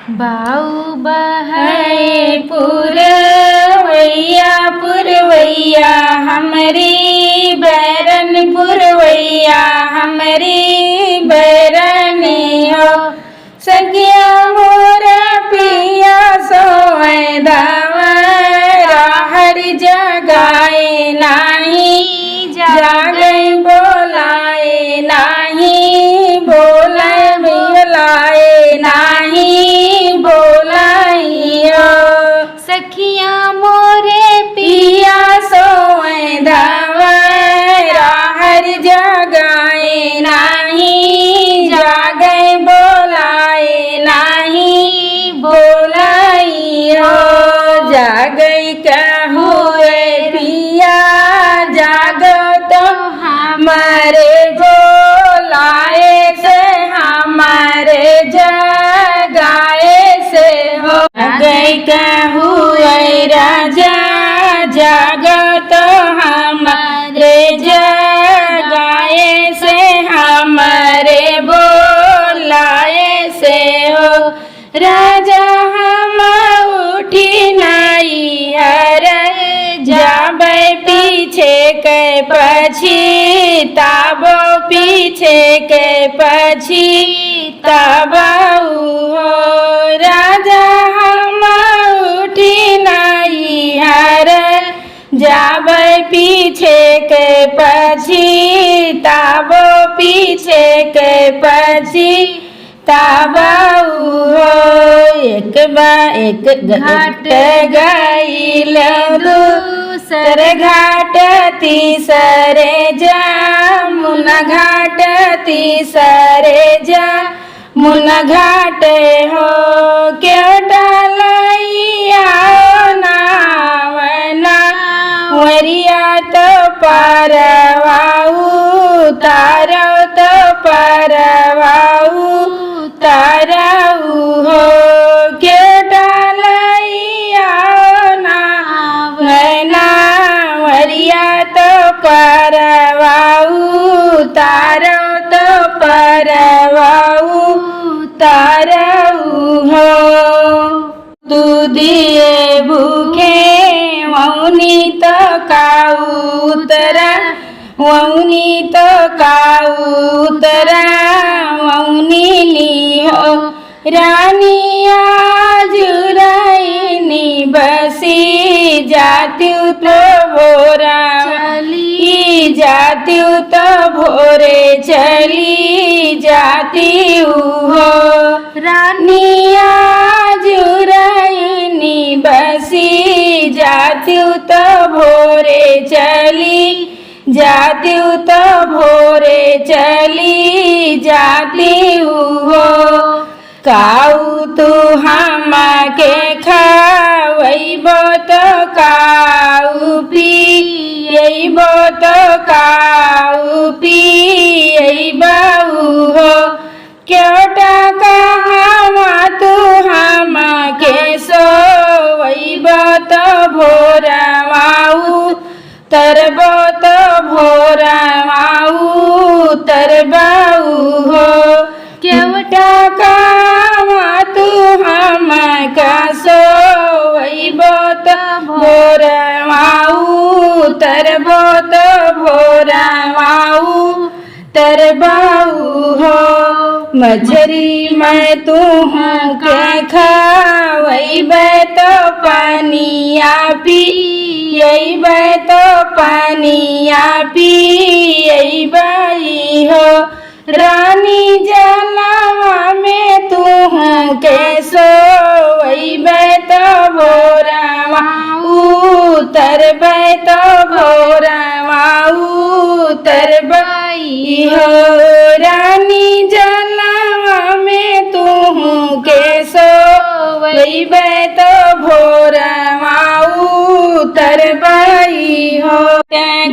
बाऊ बहाए पुरवैया पुरवैया हमरी बैरन पुरवैया हमरी बैरनी हो। सखिया मोरा पिया सोए दावरा हर जगाए नाही जागे बोलाए नाही बोलाए मिलाए नाही बोलाइयो। सखिया मोरे पिया सोए दावरा हर जगाए नाही जागे बोलाए नाही बोलाइयो। जागई क्या हुए पिया जागो तो हमारे बोलाए से हमारे जगाए से हो। गई क्या हुए राजा जागो तो हमारे जगाए से हमारे बोलाए से हो। राजा हम उठी नाई हर जाबे पीछे के पछी ताबो पीछे के पछी ताबू हो। राजा हम उठी नाई हर जाबे पीछे के पछी ताबो पीछे के पछी ताबू हो। एक घाट गईल दूसर घाट तीसरे जमुना घाट तीसरे जमुना घाट हो। क्यों डालैया नावना वरिया तो परवाऊ तारो तो परवाऊ ताराऊ हो। क्यों डालैया नावना वरिया तो परवाऊ तारो तो परवाऊ ताराऊ हो। तू दिए भूखे वौनी तो काउतरा वौनी तो काउतरा वौनी ली हो। रानिया जुराइनी बसी जात्यु तो भोरा चली जात्यु तो भोरे चली जात्यु हो। रानिया जुराइनी बसी जात्यु तो भोरे चली जात्यु तो भोरे चली जात्यु हो। काऊ तू हम के खावैबो तो काऊ पियैबो तो काऊ पियैबो हो। क्यों टाका हम तू हम के सोवैबो तो भोरवाऊ तरबो तो भोरवाऊ तरबाऊ हो। क्यों टाका तू हम का सोवैबो तो भोरवाऊ तरबो तो भोरवाऊ तरबाऊ हो। मछरी मैं तू हूँ के खावैबे तो पानिया पियैबे तो पानिया पियैबे हो। रानी जलावा में तू हूँ के सोवैबे तो भोरवाऊ तरबे तो भोरवाऊ तरबे हो। रानी जलावा में तू हूँ के सोवैबे तो भोरवाऊ तरबे हो।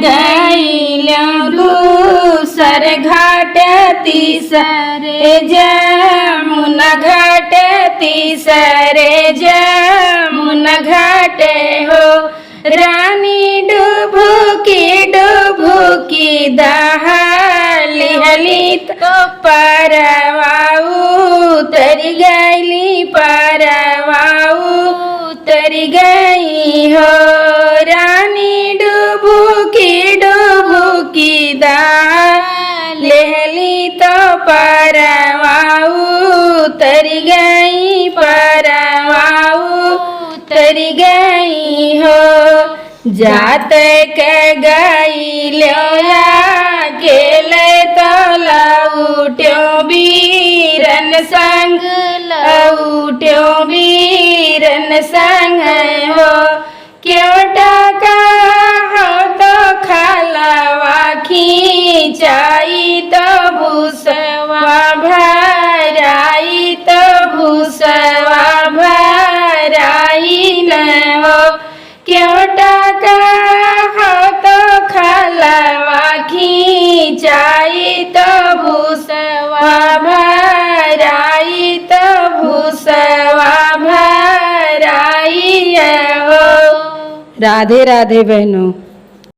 गईल दूसर घाट तीसरे जमुना घाट तीसरे जमुना घाट हो। रानी डुबुकी दहाली हली तो परवाऊ तर गैली पर तरी गई हो रानी डुबुकी डुबुकी दाल लेहली तो परवाऊ तरी गई परवाऊ तरी गई हो जात के गई लिया केले तो लौट्यो बीरन संग लौट्यो बीरन संग हो क्यों टका हो तो खालवा खींचाई तो भूसवा भराई तो भूसवा भराई न हो क्यों टका हो तो खालवा खींचाई तो भूसवा भराई तो भूसवा भराई हो। राधे राधे बहनों।